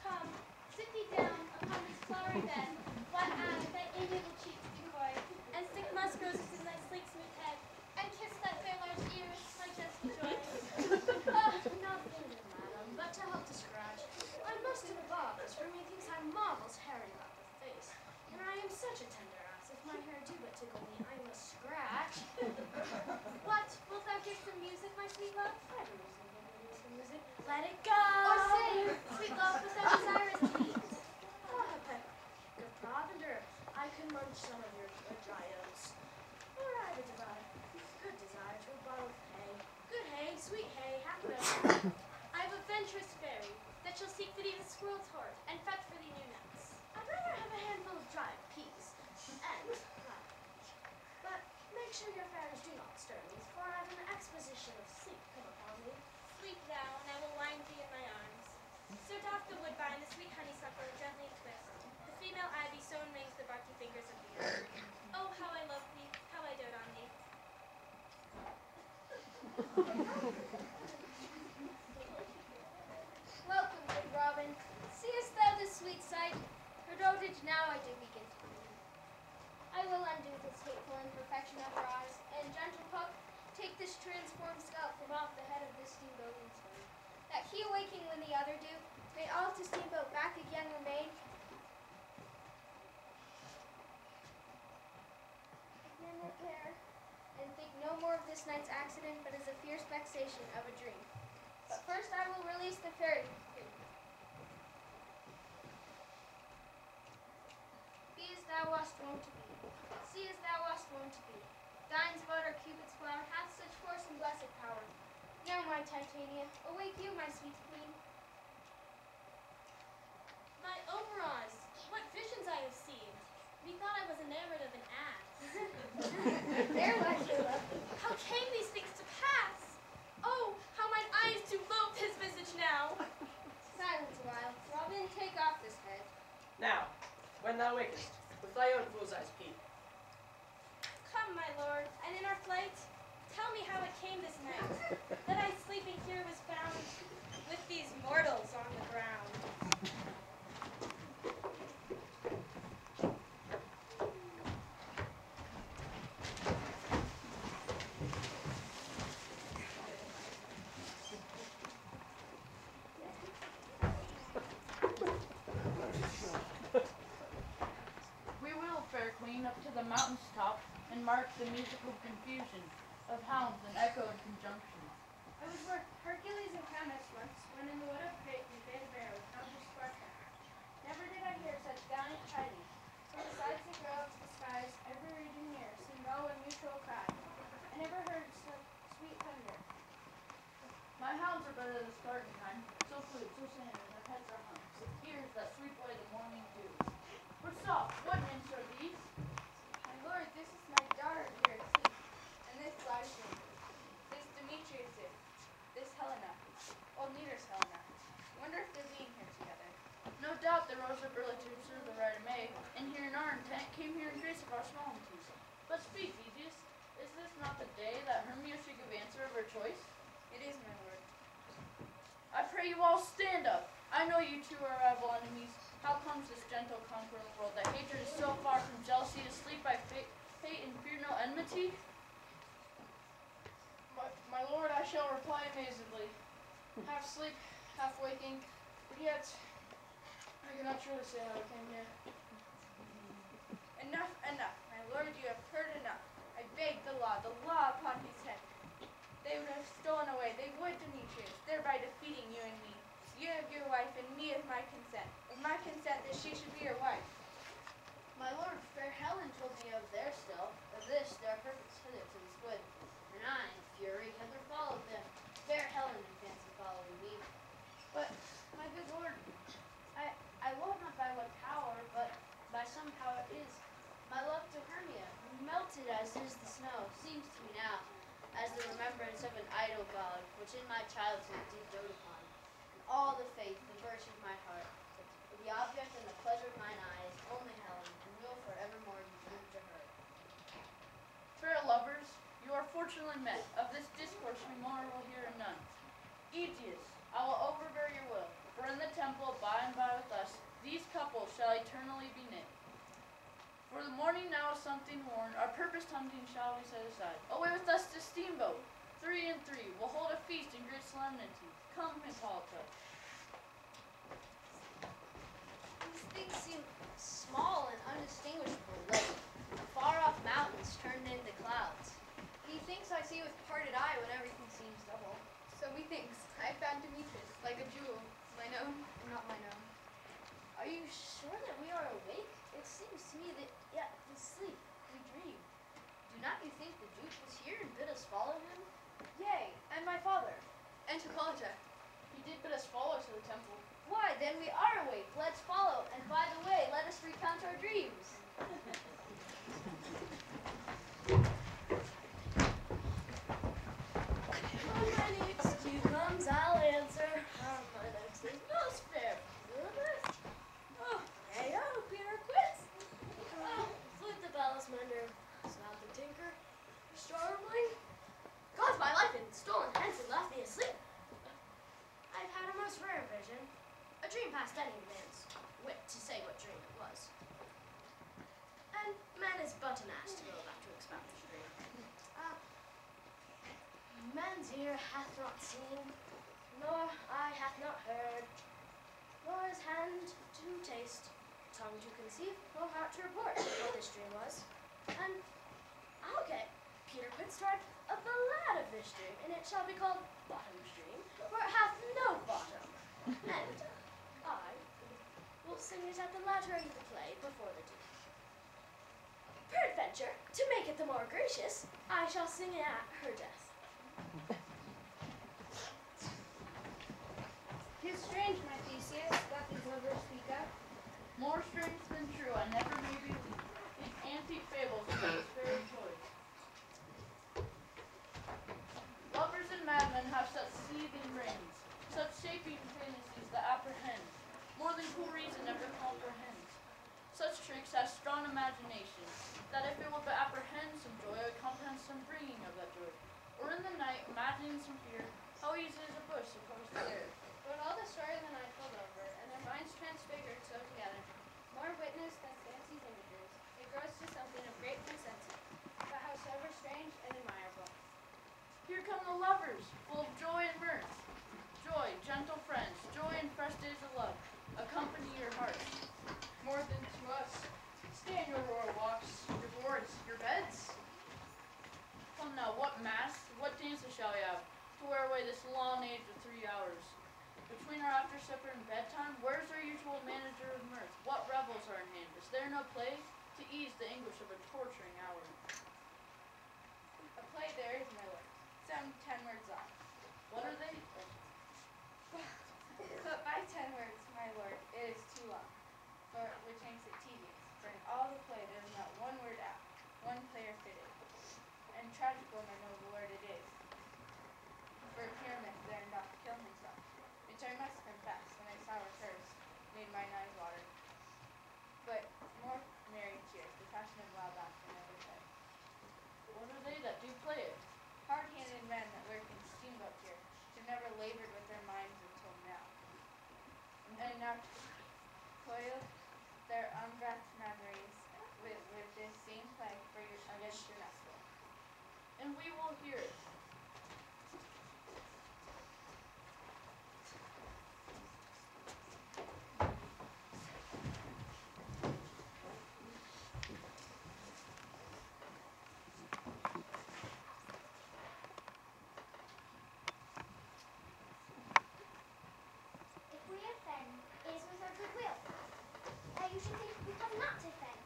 Come, sit thee down upon this flowery bed, while I thy amiable cheeks decoy, and stick musk roses in thy sleek smooth head, and kiss thy fair large ears, my gentle joy. Nothing, madam, but to help to scratch. I must have bothers, for methinks I marvels hairy about the face, and I am such a tender ass, if my hair do but tickle me, I must scratch. What, wilt thou give some music, my sweet love? I don't know some music. Let it go! Or sing, sweet love, what thou desirest, please. Ah, Pepper, good provender, I can munch some of your dry oats. Or I have a good desire to a bottle of hay. Good hay, sweet hay, half a dozen. I have a venturous fairy, that shall seek for thee the squirrel's heart, and fetch for thee new nuts. I'd rather have a handful of dried peas. And, but make sure your fairies do not stir me, for I have an exposition of sleep come upon me. Sleep thou, and I will wind thee in my arms. So doth the woodbine, the sweet honeysuckle, gently twist. The female ivy so enwings the barky fingers of the earth. Oh, how I love thee, how I dote on thee. Welcome, good Robin. Seest thou this sweet sight? Her dotage now I do begin to believe. I will undo this hateful imperfection of her eyes, and gentle Puck, take this transformed scalp from off the head of this steamboat in turn, that he awaking when the other do, may all to steamboat back again remain. Again repair, and think no more of this night's accident, but as a fierce vexation of a dream. But first I will release the fairy. Be as thou wast wont to be. See as thou wast wont to be. Thine's bud or Cupid's flower hath such force and blessed power. Now, my Titania, awake you, my sweet queen. My Oberon, what visions I have seen! Methought I was enamored of an ass. There, my Caleb. How came these things to pass? Oh, how mine eyes do loathe his visage now! Silence a while. Robin, take off this head. Now, when thou wakest, with thy own fool's eyes peep. Come, my lord, and in our flight, tell me how it came this night, that I sleeping here was found with these mortals on the ground. We will, fair queen, up to the mountain's top, and mark the musical confusion of hounds and echoed conjunction. I was with Hercules and Camus once, when in the wood of Crete we bade a bear with Countess Sparta. Never did I hear such valiant tidings, for besides the groves, the skies, every region near seemed all a mutual cry. I never heard such sweet thunder. My hounds are better than Spartan kind, so fluid, so sandy, their heads are hung, with ears that sweep away the morning dew. For soft, what nymphs are these? My lord, this is my daughter here at sea, and this Lycian, this Demetrius is, this Helena, old Neater's Helena. Wonder if they're being here together. No doubt they rose up early to serve the right of May, and here in our intent came here in grace of our solemnities. But speak, Theseus, is this not the day that Hermia should give answer of her choice? It is, my lord. I pray you all stand up. I know you two are rival enemies. How comes this gentle conqueror of the world that hatred is so far from jealousy to sleep by fate and fear no enmity? My lord, I shall reply amazedly. Half sleep, half waking, but yet I cannot truly say how I came here. Enough, enough, my lord, you have heard enough. I beg the law upon his head. They would have stolen away, they would, Demetrius, thereby defeating you and me. You of your wife, and me of my consent. Of my consent that she should be your wife. My lord, fair Helen told me of their still, of this their purpose hither to this wood, and I, in fury, hither followed them. Fair Helen in fancy following me. But, my good lord, I wot not by what power, but by some power is. My love to Hermia, melted as is the snow, seems to me now, as the remembrance of an idol god, which in my childhood did dote upon. All the faith and virtue of my heart, but the object and the pleasure of mine eyes, only Helen, and will forevermore be true to her. unfortunately met. Of this discourse we more will hear none. Aegeus, I will overbear your will, for in the temple, by and by with us, these couples shall eternally be knit. For the morning now is something worn, our purposed hunting shall we set aside. Away with us to steamboat, 3 and 3, we'll hold a feast in great solemnity. Come, Hippolyta. These things seem small and undistinguishable, like far-off mountains turned into clouds. He thinks I see with parted eye when everything seems double. So methinks I found Demetrius like a jewel, mine own and not mine own. Are you sure that we are awake? It seems to me that yet we sleep, we dream. Do not you think the Duke was here and bid us follow him? Yea, and my father, and Hippolyta. He did bid us follow to the temple. Why, then we are awake. Let's follow, and by the way, let us recount our dreams. On my next two comes, I'll answer. On my next is most fair. Oh, hey, oh, Peter quits. Oh, flute the ballast mender, snap the tinker, stormling. Caused my life and stolen hence and left me asleep. I've had a most rare vision. A dream past any man's wit to say what dream it was. And man is but an ass to go about to expound his dream. Man's ear hath not seen, nor eye hath not heard, nor his hand to taste, tongue to conceive, nor heart to report what this dream was. And I'll get Peter Quidstride a ballad of this dream, and it shall be called Bottom's Dream, for it hath no bottom. And I will sing it at the latter end of the play before the Duke. Peradventure, to make it the more gracious, I shall sing it at her death. 'Tis strange, my Theseus, that these lovers speak of. More strange than true, I never may believe. These antique fables of these fairy toys. Lovers and madmen have such seething brains, such shaping fantasies that apprehend, more than cool reason ever comprehends. Such tricks have strong imagination, that if it would but apprehend some joy, it would comprehend some bringing of that joy. Or in the night, imagining some fear, how easy is a bush supposed to bear. But all the story the night told over, and their minds transfigured so together, more witness than fancy's images, it grows to something of great consensus, but howsoever strange and admirable. Here come the lovers, full of joy and mirth. Joy, gentle friends, joy and fresh days of love, accompany your hearts. More than to us. Stay in your royal walks, your boards, your beds. Come now, what masks, what dances shall we have, to wear away this long age of 3 hours? Between our after supper and bedtime, where's our usual manager of mirth? What revels are in hand? Is there no play to ease the anguish of a torturing hour? A play there is, my lord, some 10 words long. What are they? But by 10 words, my lord, it is too long, for which makes it tedious, for in all the play there is not one word out, one player fitted. And tragical, my noble lord, it is. For Pyramus there doth kill himself, which I must confess, when I saw it first, made mine eyes water. But more merry cheers, the passion of wild laughter never fed. What are they that do play it? Hard-handed men that lurk in steamboat here, who never labored with their minds until now. And now toil their unwrapped memories with this same play for your against your nestle. And we will hear it. If we offend, it is with our goodwill. You should think we come not to offend,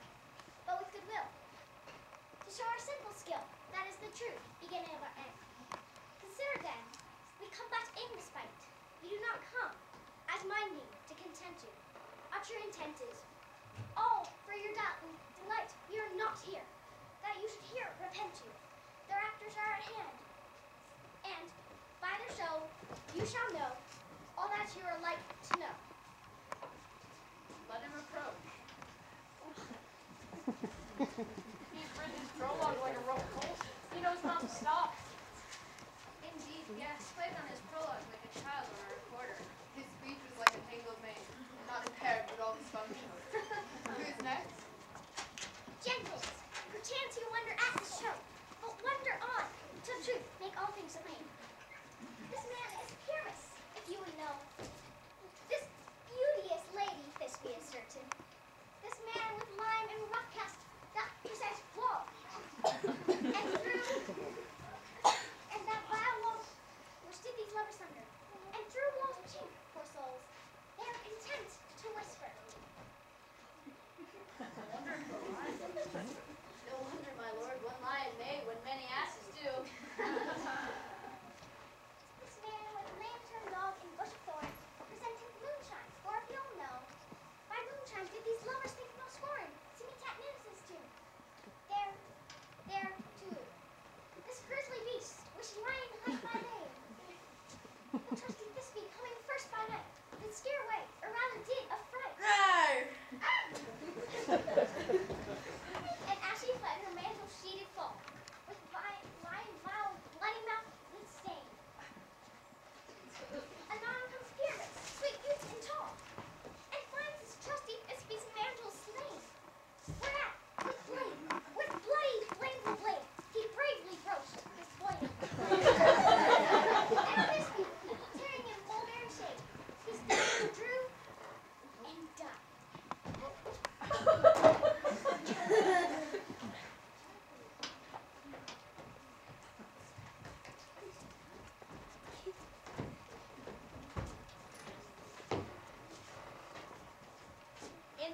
but with goodwill. To show our simple skill, that is the true beginning of our end. Consider then, we come but in respite. We do not come, as mine mean, to content you. Our true intent is, all for your delight, we are not here, that you should hear repent you. Their actors are at hand, and by their show you shall know all that you are like to know. Let him approach. He's ridden his prologue like a rope colt. He knows not to stop.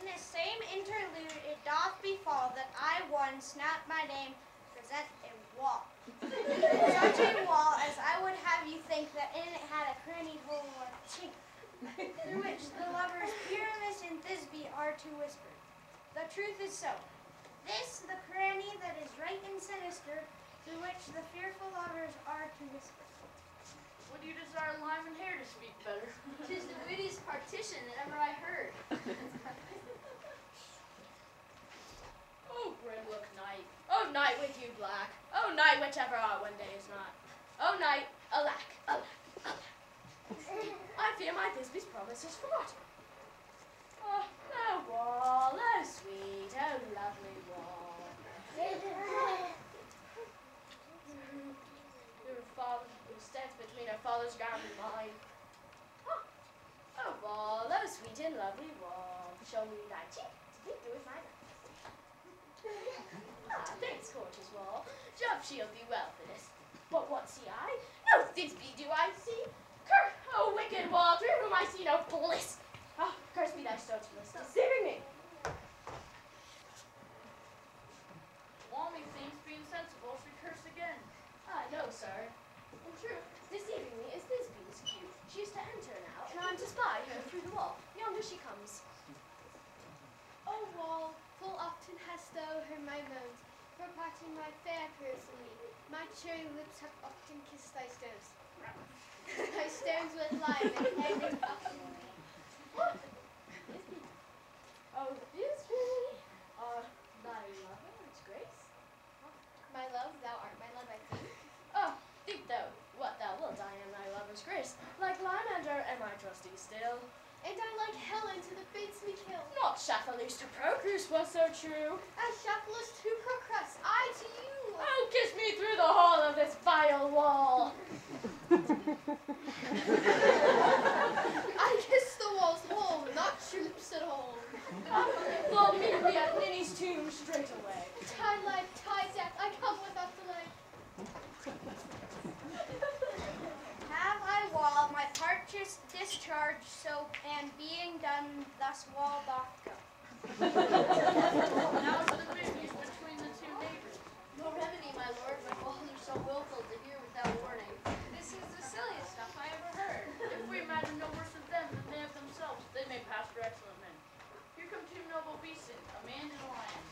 this same interlude it doth befall that I one snap my name, present a wall. Such a wall as I would have you think that in it had a cranny hole or chink, through which the lovers Pyramus and Thisbe are to whisper. The truth is so. This the cranny that is right and sinister, through which the fearful lovers are to whisper. Would you desire lime and hair to speak better? 'Tis the wittiest partition that ever I heard. Oh, Grimlook night. Oh, night with you, black. Oh, night whichever hour one day is not. Oh, night, alack, alack, alack. I fear my Thisbe's promise is forgotten. Oh, oh, wall, oh, sweet, oh, lovely wall. Your father who stands between her father's ground and mine. Oh, oh, wall, oh, sweet and lovely wall. Show me thy cheek to keep you with my knife. Ah, thanks, gorgeous wall. Jove shield thee well for this. But what see I? No Thisbe do I see. Oh, wicked wall, through whom I see no bliss. Ah, curse be thy stateless, deceiving me. Wall methinks be insensible, should curse again. Ah, no, sir. In truth, deceiving me is Thisbe's cue. She is to enter now, and I'm to spy her through the wall. Yonder she comes. O wall, full often hast thou heard my moans, for parting my fair personally. My cherry lips have often kissed thy stones. Thy stones with lime and handed oftenly. Oh, Thisbe, thy lover, its grace? My love, thou art my love, I think. Oh, think thou what thou wilt, I am thy lover's grace. Like Lymander am I trusty still. And I like Helen to the fates me kill. Not Shaphalus to Procrus was so true. As Shaphalus to Procrus, I to you. Oh, kiss me through the hole of this vile wall. I kiss the wall's wall, not your lips at all. Well, meet me at Ninny's tomb straight away. Tie life, tie death, I come without delay. Have I wall my purchase discharged so, and being done thus wall doth go. Now to the movies between the two neighbors. No remedy, my lord, but walls are so willful to hear without warning. This is the silliest stuff I ever heard. If we imagine no worse of them than they of themselves, they may pass for excellent men. Here come two noble beasts, a man and a lion.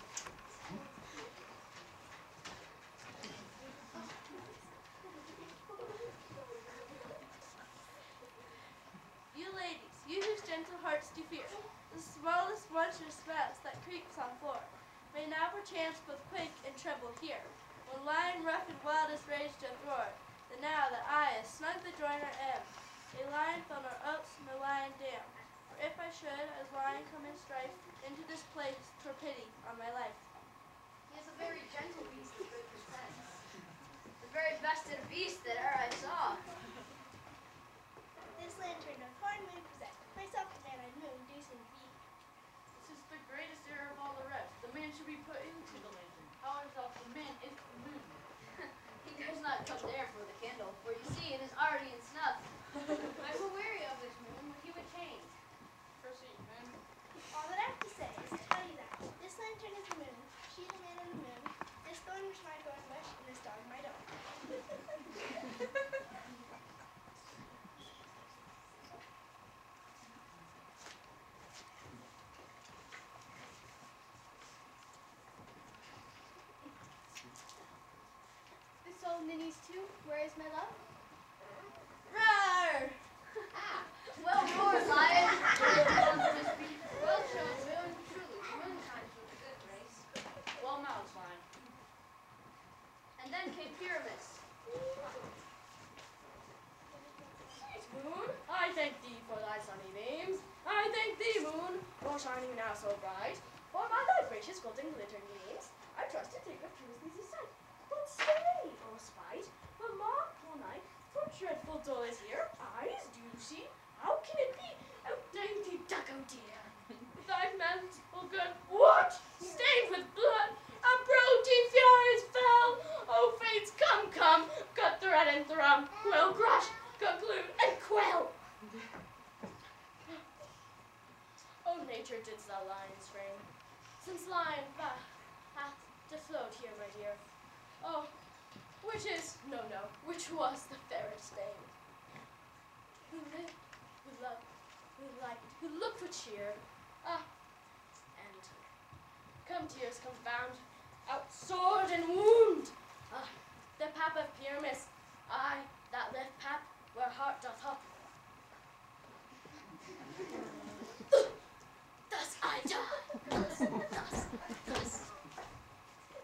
You ladies, you whose gentle hearts do fear, the smallest monstrous mouse that creeps on floor, may now perchance both quake and tremble here, when lion rough and wild is raged doth roar. The now that I, as snug the joiner am, a lion fell nor oats, no lion dam. For if I should, as lion come in strife, into this place, 'twere pity on my life. He is a very gentle beast of good presence. The very best of beast that e'er I saw. This lantern of horn may present, myself the man I moon decent be. This is the greatest error of all the rest. The man should be put into the lantern. However, the man is the moon. He does not come there for the candle, for you see it is already in snuff. I were weary of this moon, but he would change. Proceed, man. All that I have to say is to tell you that this lantern is the moon, she the man in the moon, this thorn which my thorn bush, and this dog my dog. This old Ninny's tomb, where is my love? Roar! Well roared, lion. Well shown, moon. Truly, moon shines with a good grace. Well mouthed, lion. And then came Pyramus. Sweet moon, I thank thee for thy sunny beams. I thank thee, moon, for shining now so bright. For by thy gracious golden glittering gleams, I trust to take of truth's easy sight. But stay, O spite, the mark, poor night, for dreadful dole is here. Eyes, do you see? How can it be? Oh, dainty duck, oh dear. Thy mouth, oh good, what? Stained with blood, a broty furies fell. Oh, fates, come, come, cut thread and thrum, quill, crush, conclude, and quell. Oh, nature didst thou lion's frame? Since lion hath deflowed here, my dear. Oh, which was the fairest dame? Who lived, who loved, who liked, who looked for cheer. And come tears, confound, out sword and wound. The pap of Pyramus, I, that lift pap, where heart doth hop. Thus I die. Thus.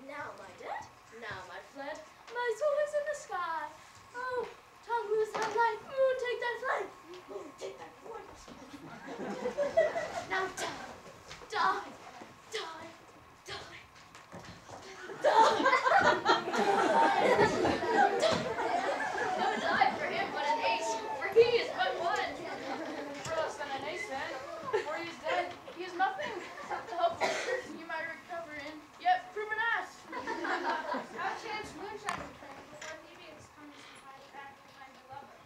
Now my dead, now my fled, my soul is in the sky. Oh, tongue lose thy light, moon take thy flight. Moon take thy flight. Now die. No die for him, but an ace, for he is but one. For less than an ace, then, for he is dead, he is nothing. The hope of certain you might recover in, yet prove an ass. How chance moonshine return before Thebes comes to find back to find the lover?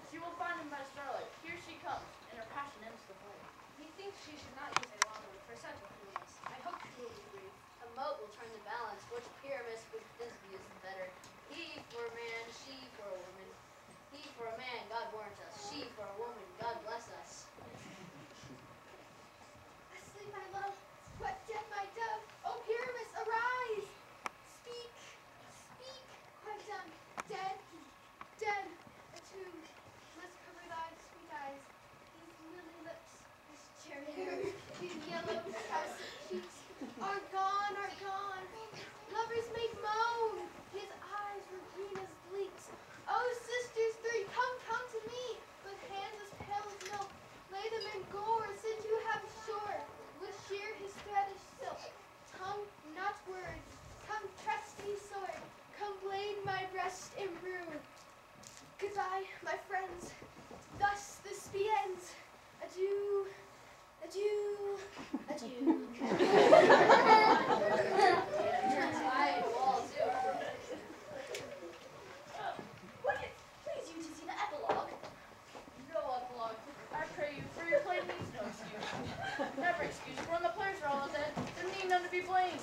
She will find him by starlight. Here she comes, and her passion ends the fight. Methinks she should not use a longbow for such a foolness. I hope you will be brief. A moat will turn the balance. Which Pyramus with his views is better? He for a man, she for a woman. He for a man, God warrant us. She for a woman, God bless us. Asleep, my love. What dead, my dove? Oh, Pyramus, arise! Speak, speak. Quite dumb. Dead, dead. A tomb. Let's cover thy sweet eyes. These lily lips, this cherry hair, these yellow calcid cheeks are gone, are gone. Lovers may moan. His eyes were green as leeks. Oh, sisters three, come to me. With hands as pale as milk, lay them in gore, since you have shore. With shear his thread is silk. Tongue, not words. Come, trusty sword. Come, blade my breast in ruin. Goodbye, my friends. Thus the spee ends. Adieu, adieu, adieu. I will too. Would it please you to see the epilogue? No epilogue. I pray you, for your play needs no excuse. Never excuse, for when the players are all dead, there need none to be blamed.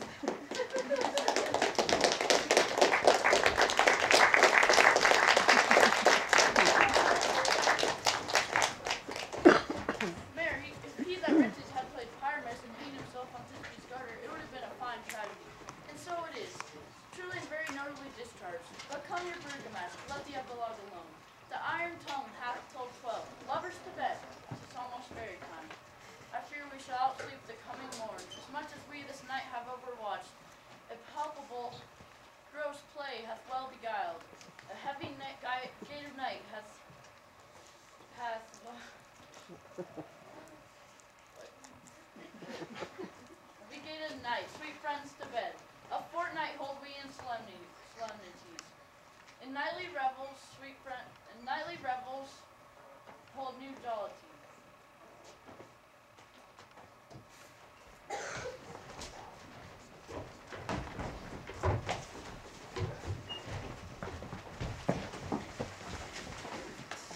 Mary, if he that riches had played Pyramus and hanged himself on Thisbe's garter, it would have been a fine tragedy. And so it is. Truly and very notably discharged. But come your burgomaster, let the epilogue alone. The iron tongue hath told 12. Lovers to bed. 'Tis almost fairy time. I fear we shall outsleep the coming morn, as much as we this night have overwatched. A palpable, gross play hath well beguiled. A heavy gated night hath begated night, sweet friends to bed. A fortnight hold we in solemnities. In nightly revels, hold new jollity.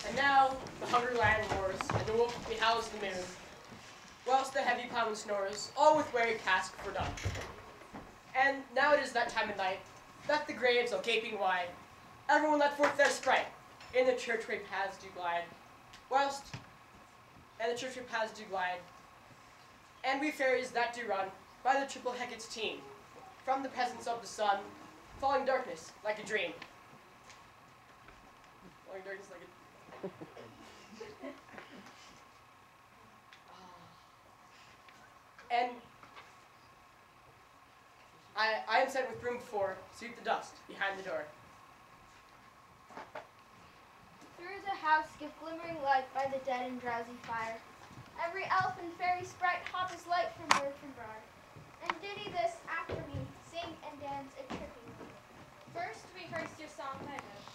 And now the hungry land roars, and the wolf behowls the moon, whilst the heavy ploughman snores, all with weary task fordone. And now it is that time of night, that the graves are gaping wide, everyone let forth their sprite, in the churchway paths do glide, and we fairies that do run, by the triple Hecate's team, from the presence of the sun, falling darkness like a dream. Falling darkness like a And I am sent with broom before, sweep the dust behind the door. Through the house give glimmering light by the dead and drowsy fire. Every elf and fairy sprite hop as light from bird from briar. And ditty this after me, sing and dance a tripping rhythm. First rehearse your song by note,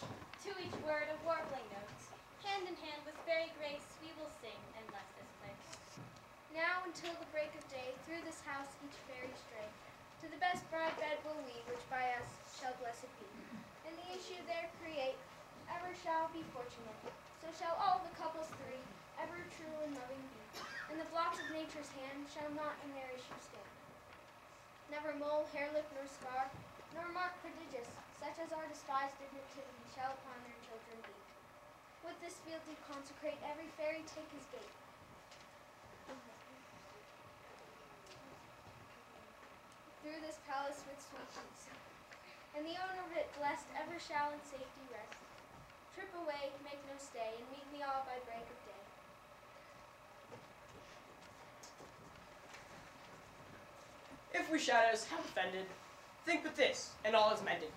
to each word of warbling notes. Hand in hand with fairy grace we will sing and bless this place. Now until the break of day, through this house each fairy stray. To the best bride bed will we, which by us shall blessed be. And the issue there create, ever shall be fortunate. So shall all the couples three, ever true and loving be. nature's hand shall not in their issue stand. Never mole, hair lip, nor scar, nor mark prodigious, such as our despised nativity shall upon their children be. With this field do consecrate, every fairy take his gate. Through this palace with sweet peace, and the owner of it blessed ever shall in safety rest. Trip away, make no stay, and meet me all by break of day. If we shadows have offended, think but this, and all is mended,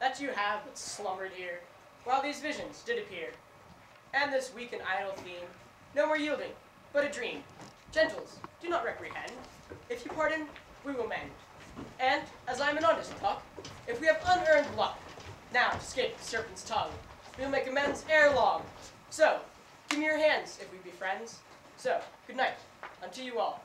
that you have but slumbered here, while these visions did appear. And this weak and idle theme, no more yielding, but a dream. Gentles, do not reprehend. If you pardon, we will mend. And, as I am an honest puck, if we have unearned luck, now to escape the serpent's tongue, we'll make amends ere long. So, give me your hands if we be friends. So, good night unto you all.